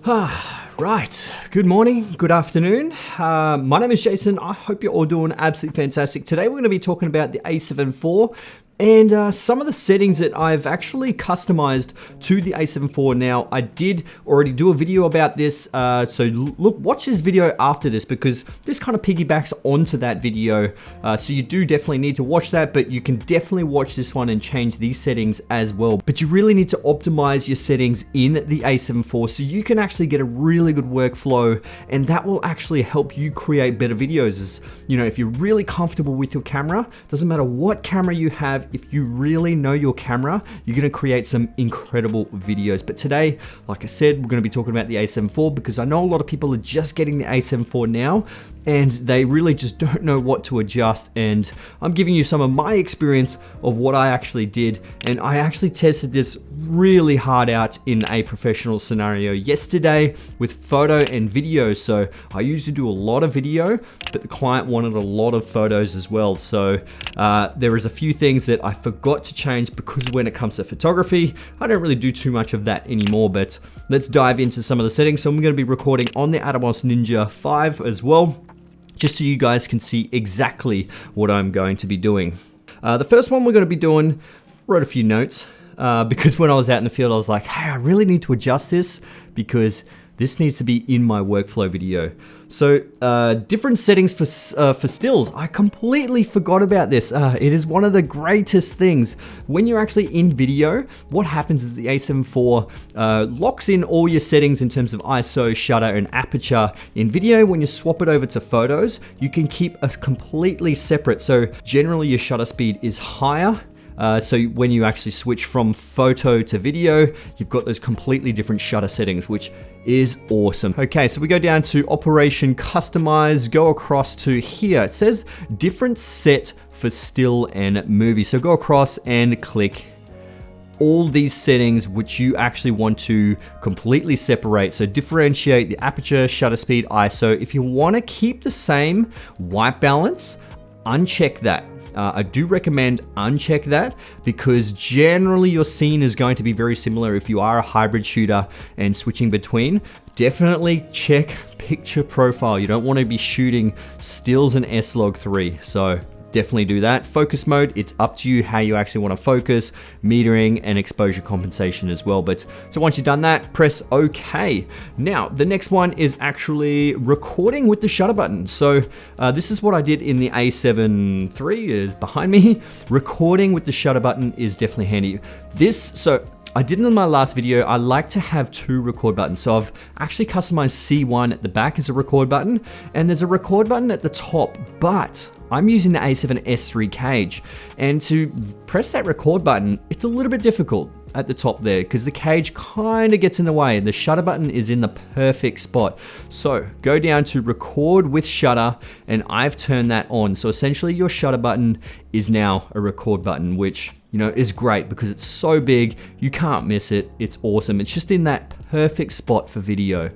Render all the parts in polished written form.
Right, good morning, good afternoon. My name is Jason. I hope you're all doing absolutely fantastic. Today we're going to be talking about the A7 IV and some of the settings that I've actually customized to the A7 IV. Now, I did already do a video about this, so look, watch this video after this because this kind of piggybacks onto that video. So you do definitely need to watch that, but you can definitely watch this one and change these settings as well. But you really need to optimize your settings in the A7 IV so you can actually get a really good workflow, and that will actually help you create better videos. As you know, if you're really comfortable with your camera, doesn't matter what camera you have, if you really know your camera, you're gonna create some incredible videos. But today, like I said, we're gonna be talking about the A7 IV because I know a lot of people are just getting the A7 IV now and they really just don't know what to adjust. And I'm giving you some of my experience of what I actually did. And I actually tested this really hard out in a professional scenario yesterday with photo and video. So I used to do a lot of video, but the client wanted a lot of photos as well. So there is a few things that I forgot to change because when it comes to photography, I don't really do too much of that anymore. But let's dive into some of the settings. So I'm going to be recording on the Atomos Ninja 5 as well, just so you guys can see exactly what I'm going to be doing. The first one we're going to be doing, wrote a few notes because when I was out in the field, I was like, hey, I really need to adjust this because this needs to be in my workflow video. So different settings for stills. I completely forgot about this. It is one of the greatest things. When you're actually in video, what happens is the A7 IV locks in all your settings in terms of ISO, shutter, and aperture. In video, when you swap it over to photos, you can keep a completely separate. So generally your shutter speed is higher. So when you actually switch from photo to video, you've got those completely different shutter settings, which is awesome. Okay, so we go down to Operation Customize, go across to here. It says different set for still and movie. So go across and click all these settings which you actually want to completely separate. So differentiate the aperture, shutter speed, ISO. If you want to keep the same white balance, uncheck that. I do recommend uncheck that because generally your scene is going to be very similar if you are a hybrid shooter and switching between. Definitely check picture profile. You don't want to be shooting stills and S-Log3. So definitely do that. Focus mode, it's up to you how you actually want to focus, metering and exposure compensation as well. But so once you've done that, press OK. Now, the next one is actually recording with the shutter button. So this is what I did in the A7 III is behind me. Recording with the shutter button is definitely handy. So I did in my last video, I like to have two record buttons. So I've actually customized C1 at the back as a record button, and there's a record button at the top, but I'm using the A7S III cage, and to press that record button, it's a little bit difficult at the top there because the cage kind of gets in the way and the shutter button is in the perfect spot. So go down to record with shutter and I've turned that on. So essentially your shutter button is now a record button, which is great because it's so big, you can't miss it. It's awesome. It's just in that perfect spot for video.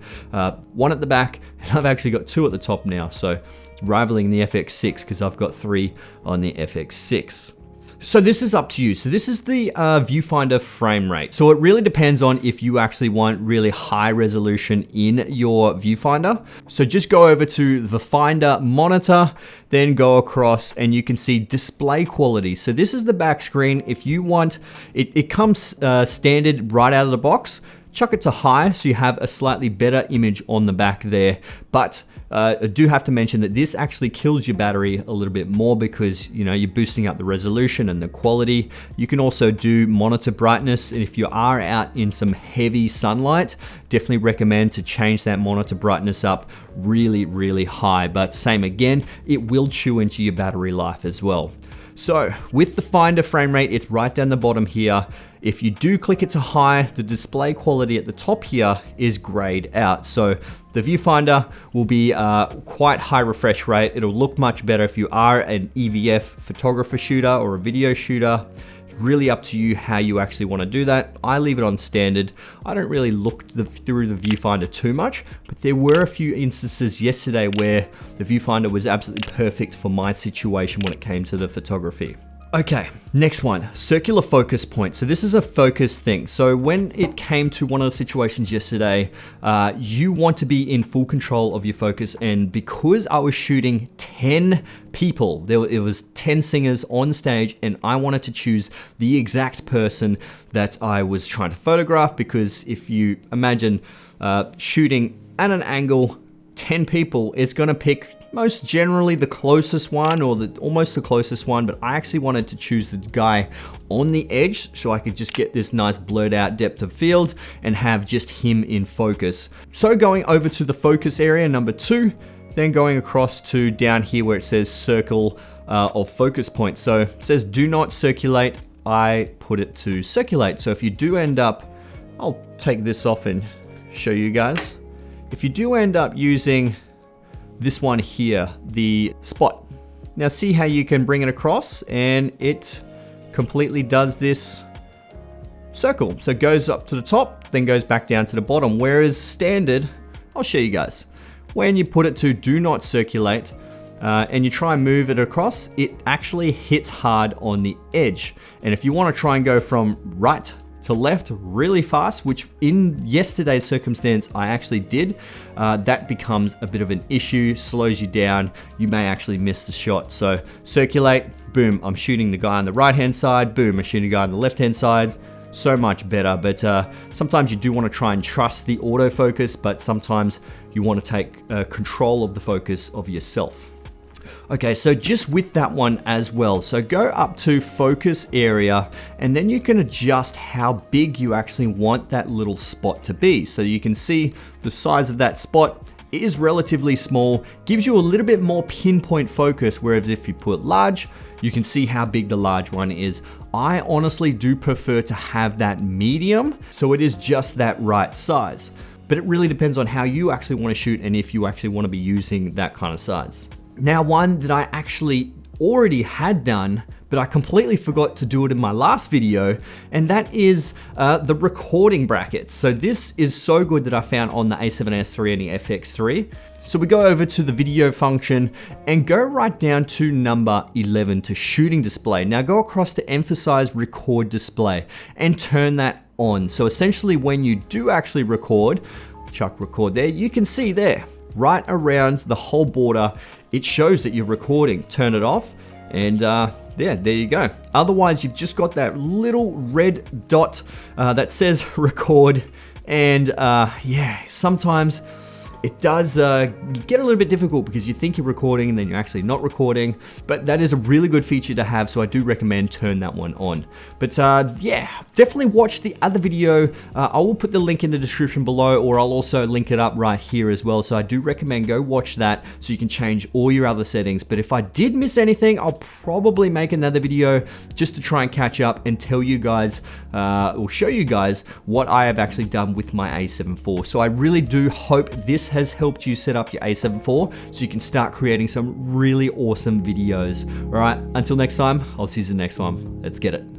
One at the back, and I've actually got two at the top now. So it's rivaling the FX6 because I've got three on the FX6. So this is up to you. So this is the viewfinder frame rate. So it really depends on if you actually want really high resolution in your viewfinder. So just go over to the Finder monitor, then go across and you can see display quality. So this is the back screen. If you want, it comes standard right out of the box. Chuck it to high so you have a slightly better image on the back there. But I do have to mention that this actually kills your battery a little bit more because you're boosting up the resolution and the quality. You can also do monitor brightness, and if you are out in some heavy sunlight, definitely recommend to change that monitor brightness up really, really high. But same again, it will chew into your battery life as well. So with the Finder frame rate, it's right down the bottom here. If you do click it to high, the display quality at the top here is grayed out. So the viewfinder will be quite high refresh rate. It'll look much better if you are an EVF photographer shooter or a video shooter. Really up to you how you actually want to do that. I leave it on standard. I don't really look through the viewfinder too much, but there were a few instances yesterday where the viewfinder was absolutely perfect for my situation when it came to the photography. Okay, next one, circular focus point. So this is a focus thing. So when it came to one of the situations yesterday, you want to be in full control of your focus. And because I was shooting 10 people, it was 10 singers on stage, and I wanted to choose the exact person that I was trying to photograph, because if you imagine shooting at an angle, 10 people, it's gonna pick most generally the closest one, or almost the closest one, but I actually wanted to choose the guy on the edge so I could just get this nice blurred out depth of field and have just him in focus. So going over to the focus area, number 2, then going across to down here where it says circle of focus point. So it says do not circulate. I put it to circulate. So if you do end up, I'll take this off and show you guys. If you do end up using this one here, the spot. Now see how you can bring it across, and it completely does this circle. So it goes up to the top, then goes back down to the bottom. Whereas standard, I'll show you guys. When you put it to do not circulate, and you try and move it across, it actually hits hard on the edge. And if you want to try and go from right to left really fast, which in yesterday's circumstance I actually did, that becomes a bit of an issue, slows you down, you may actually miss the shot. So circulate, boom, I'm shooting the guy on the right hand side, boom, I'm shooting the guy on the left hand side, so much better. But sometimes you do want to try and trust the autofocus, but sometimes you want to take control of the focus of yourself. Okay, so just with that one as well, so go up to focus area, and then you can adjust how big you actually want that little spot to be. So you can see the size of that spot is relatively small, gives you a little bit more pinpoint focus, whereas if you put large, you can see how big the large one is. I honestly do prefer to have that medium, so it is just that right size. But it really depends on how you actually want to shoot and if you actually want to be using that kind of size. Now, one that I actually already had done, but I completely forgot to do it in my last video, and that is the recording brackets. So this is so good that I found on the A7S III and the FX3. So we go over to the video function and go right down to number 11 to shooting display. Now go across to emphasize record display and turn that on. So essentially when you do actually record, chuck record there, you can see there, right around the whole border, it shows that you're recording. Turn it off, and yeah, there you go. Otherwise, you've just got that little red dot that says record, and yeah, sometimes it does get a little bit difficult because you think you're recording and then you're actually not recording, but that is a really good feature to have, so I do recommend turn that one on. But yeah, definitely watch the other video. I will put the link in the description below, or I'll also link it up right here as well. So I do recommend go watch that so you can change all your other settings. But if I did miss anything, I'll probably make another video just to try and catch up and tell you guys, or show you guys what I have actually done with my A7 IV. So I really do hope this has helped you set up your A7 IV so you can start creating some really awesome videos. All right, until next time, I'll see you in the next one. Let's get it.